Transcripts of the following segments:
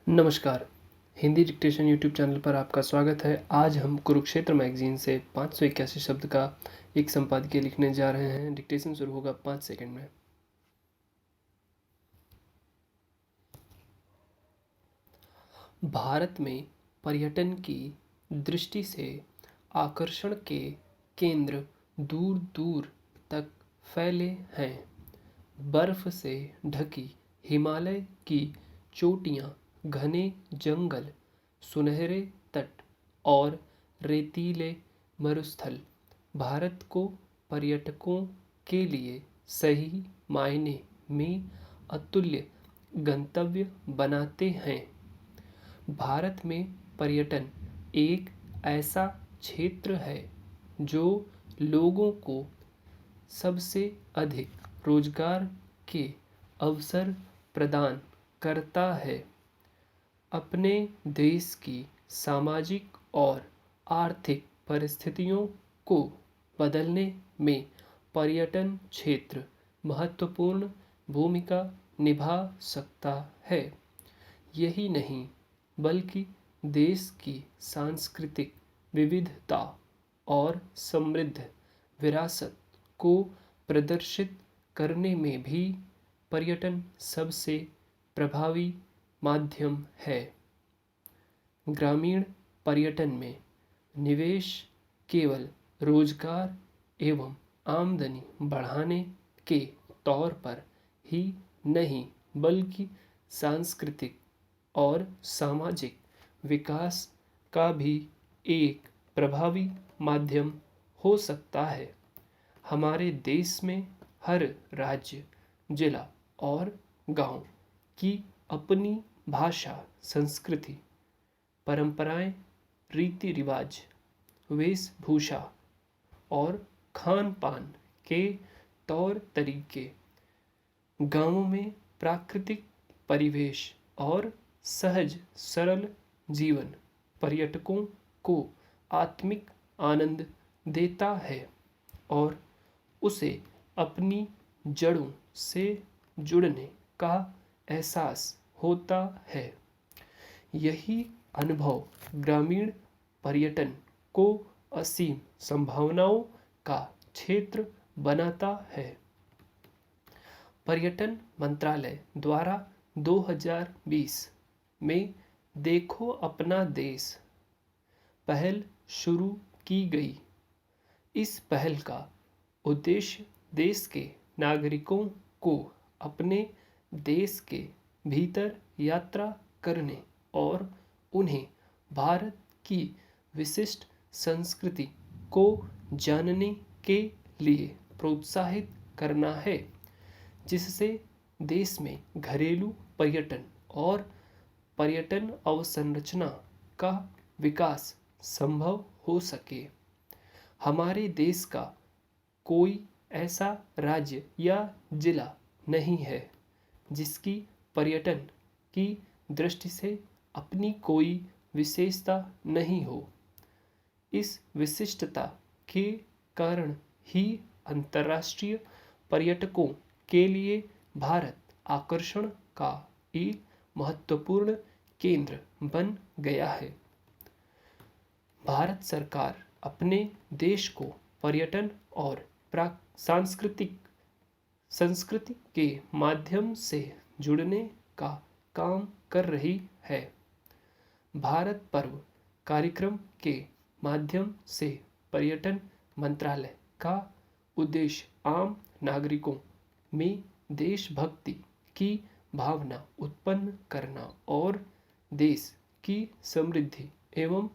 नमस्कार। Hindi dictation YouTube channel पर आपका स्वागत है। आज हम कुरुक्षेत्र मैगजीन से 581 शब्द का एक संपादकीय लिखने जा रहे हैं। डिक्टेशन शुरू होगा 5 सेकंड में। भारत में पर्यटन की दृष्टि से आकर्षण के केंद्र दूर दूर तक फैले हैं। बर्फ से ढकी हिमालय की चोटियाँ, घने जंगल, सुनहरे तट और रेतीले मरुस्थल भारत को पर्यटकों के लिए सही मायने में अतुल्य गंतव्य बनाते हैं। भारत में पर्यटन एक ऐसा क्षेत्र है जो लोगों को सबसे अधिक रोजगार के अवसर प्रदान करता है। अपने देश की सामाजिक और आर्थिक परिस्थितियों को बदलने में पर्यटन क्षेत्र महत्वपूर्ण भूमिका निभा सकता है। यही नहीं बल्कि देश की सांस्कृतिक विविधता और समृद्ध विरासत को प्रदर्शित करने में भी पर्यटन सबसे प्रभावी माध्यम है। ग्रामीण पर्यटन में निवेश केवल रोजगार एवं आमदनी बढ़ाने के तौर पर ही नहीं बल्कि सांस्कृतिक और सामाजिक विकास का भी एक प्रभावी माध्यम हो सकता है। हमारे देश में हर राज्य, जिला और गांव की अपनी भाषा, संस्कृति, परंपराएं, रीति रिवाज, वेशभूषा और खान पान के तौर तरीके, गांवों में प्राकृतिक परिवेश और सहज सरल जीवन पर्यटकों को आत्मिक आनंद देता है और उसे अपनी जड़ों से जुड़ने का एहसास होता है। यही अनुभव ग्रामीण पर्यटन को असीम संभावनाओं का क्षेत्र बनाता है। पर्यटन मंत्रालय द्वारा 2020 में देखो अपना देश पहल शुरू की गई। इस पहल का उद्देश्य देश के नागरिकों को अपने देश के भीतर यात्रा करने और उन्हें भारत की विशिष्ट संस्कृति को जानने के लिए प्रोत्साहित करना है, जिससे देश में घरेलू पर्यटन और पर्यटन अवसंरचना का विकास संभव हो सके। हमारे देश का कोई ऐसा राज्य या जिला नहीं है जिसकी पर्यटन की दृष्टि से अपनी कोई विशेषता नहीं हो। इस विशिष्टता के कारण ही अंतर्राष्ट्रीय पर्यटकों के लिए भारत आकर्षण का एक महत्वपूर्ण केंद्र बन गया है। भारत सरकार अपने देश को पर्यटन और सांस्कृतिक संस्कृति के माध्यम से जुड़ने का काम कर रही है। भारत पर्व कार्यक्रम के माध्यम से पर्यटन मंत्रालय का उद्देश्य आम नागरिकों में देशभक्ति की भावना उत्पन्न करना और देश की समृद्धि एवं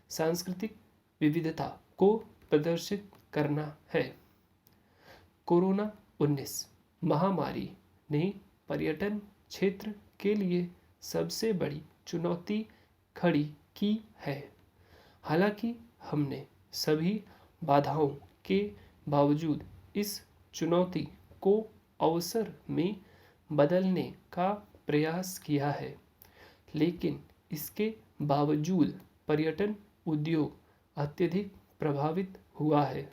सांस्कृतिक विविधता को प्रदर्शित करना है। कोरोना 19 महामारी ने पर्यटन क्षेत्र के लिए सबसे बड़ी चुनौती खड़ी की है। हालांकि हमने सभी बाधाओं के बावजूद इस चुनौती को अवसर में बदलने का प्रयास किया है, लेकिन इसके बावजूद पर्यटन उद्योग अत्यधिक प्रभावित हुआ है।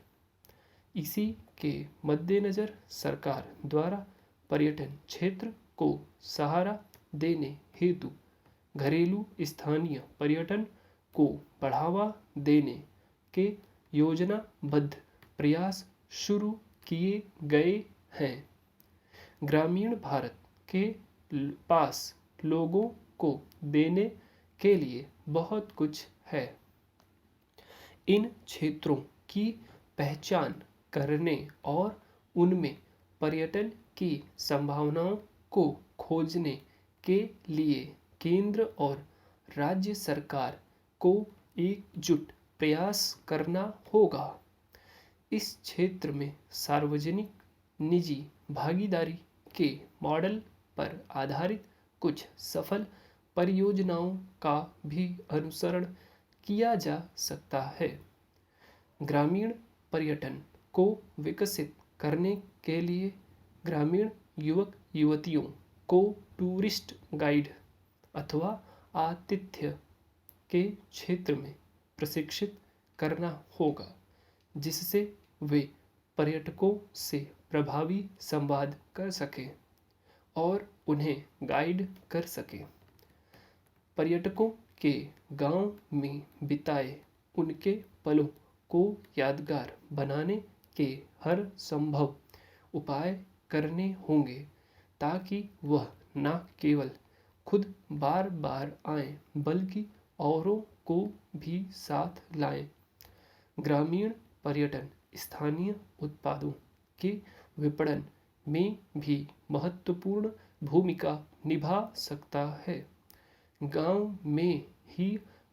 इसी के मद्देनज़र सरकार द्वारा पर्यटन क्षेत्र को सहारा देने हेतु घरेलू स्थानीय पर्यटन को बढ़ावा देने के योजनाबद्ध प्रयास शुरू किए गए हैं। ग्रामीण भारत के पास लोगों को देने के लिए बहुत कुछ है। इन क्षेत्रों की पहचान करने और उनमें पर्यटन की संभावनाओं को खोजने के लिए केंद्र और राज्य सरकार को एकजुट प्रयास करना होगा। इस क्षेत्र में सार्वजनिक निजी भागीदारी के मॉडल पर आधारित कुछ सफल परियोजनाओं का भी अनुसरण किया जा सकता है। ग्रामीण पर्यटन को विकसित करने के लिए ग्रामीण युवक युवतियों को टूरिस्ट गाइड अथवा आतिथ्य के क्षेत्र में प्रशिक्षित करना होगा, जिससे वे पर्यटकों से प्रभावी संवाद कर सकें और उन्हें गाइड कर सकें। पर्यटकों के गांव में बिताए उनके पलों को यादगार बनाने के हर संभव उपाय करने होंगे, ताकि वह न केवल खुद बार बार आएं बल्कि औरों को भी साथ लाएं। ग्रामीण पर्यटन स्थानीय उत्पादों के विपणन में भी महत्वपूर्ण भूमिका निभा सकता है। गांव में ही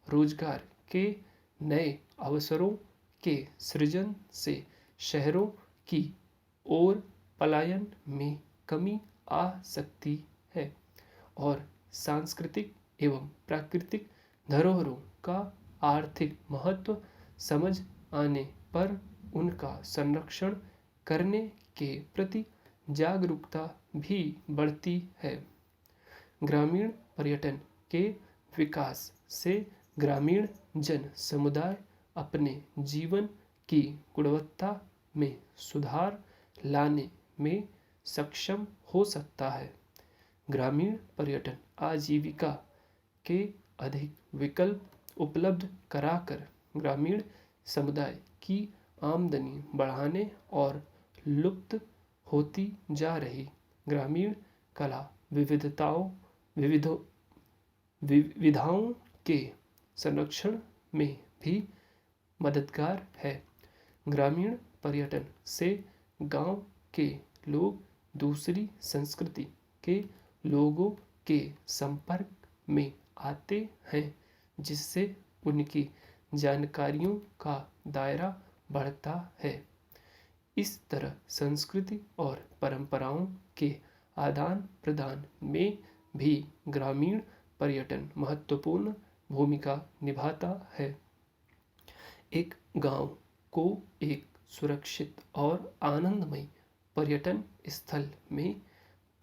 रोजगार के नए अवसरों के सृजन से शहरों की ओर पलायन में कमी आ सकती है और सांस्कृतिक एवं प्राकृतिक धरोहरों का आर्थिक महत्व समझ आने पर उनका संरक्षण करने के प्रति जागरूकता भी बढ़ती है। ग्रामीण पर्यटन के विकास से ग्रामीण जन समुदाय अपने जीवन की गुणवत्ता में सुधार लाने में सक्षम हो सकता है। ग्रामीण पर्यटन आजीविका के अधिक विकल्प उपलब्ध कराकर ग्रामीण समुदाय की आमदनी बढ़ाने और लुप्त होती जा रही ग्रामीण कला विविधाओं के संरक्षण में भी मददगार है। ग्रामीण पर्यटन से गांव के लोग दूसरी संस्कृति के लोगों के संपर्क में आते हैं, जिससे उनकी जानकारियों का दायरा बढ़ता है। इस तरह संस्कृति और परंपराओं के आदान प्रदान में भी ग्रामीण पर्यटन महत्वपूर्ण भूमिका निभाता है। एक गांव को एक सुरक्षित और आनंदमय पर्यटन स्थल में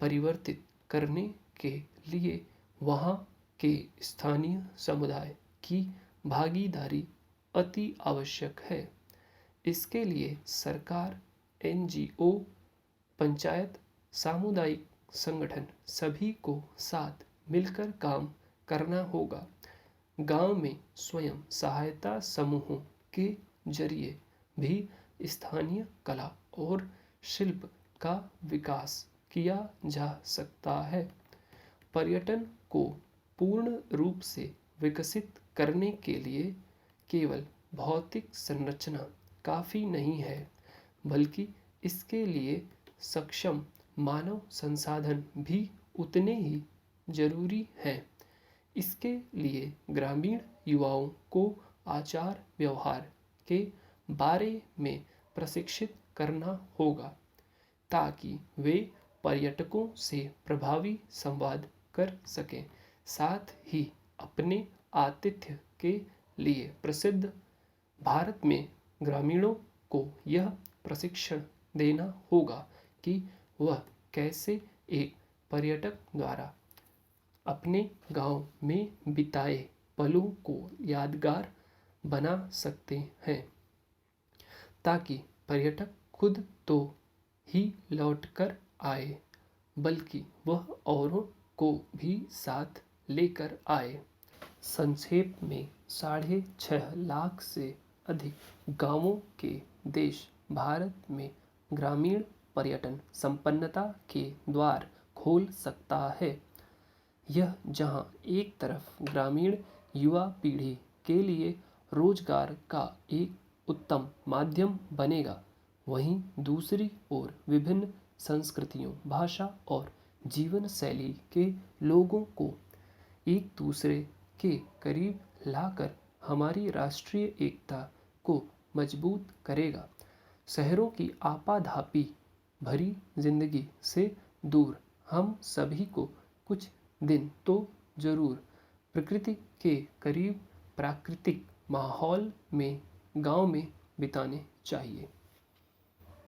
परिवर्तित करने के लिए वहां के स्थानीय समुदाय की भागीदारी अति आवश्यक है। इसके लिए सरकार, एनजीओ, पंचायत, सामुदायिक संगठन सभी को साथ मिलकर काम करना होगा। गांव में स्वयं सहायता समूहों के जरिए भी स्थानीय कला और शिल्प का विकास किया जा सकता है। पर्यटन को पूर्ण रूप से विकसित करने के लिए केवल भौतिक संरचना काफ़ी नहीं है, बल्कि इसके लिए सक्षम मानव संसाधन भी उतने ही जरूरी हैं। इसके लिए ग्रामीण युवाओं को आचार व्यवहार के बारे में प्रशिक्षित करना होगा, ताकि वे पर्यटकों से प्रभावी संवाद कर सकें। साथ ही अपने आतिथ्य के लिए प्रसिद्ध भारत में ग्रामीणों को यह प्रशिक्षण देना होगा कि वह कैसे एक पर्यटक द्वारा अपने गांव में बिताए पलों को यादगार बना सकते हैं, ताकि पर्यटक खुद तो ही लौट कर आए, बल्कि वह औरों को भी साथ लेकर आए। संक्षेप में 6.5 लाख से अधिक गांवों के देश भारत में ग्रामीण पर्यटन संपन्नता के द्वार खोल सकता है। यह जहां एक तरफ ग्रामीण युवा पीढ़ी के लिए रोजगार का एक उत्तम माध्यम बनेगा, वहीं दूसरी ओर विभिन्न संस्कृतियों, भाषा और जीवन शैली के लोगों को एक दूसरे के करीब लाकर हमारी राष्ट्रीय एकता को मजबूत करेगा। शहरों की आपाधापी भरी जिंदगी से दूर हम सभी को कुछ दिन तो जरूर प्रकृति के करीब प्राकृतिक माहौल में गांव में बिताने चाहिए।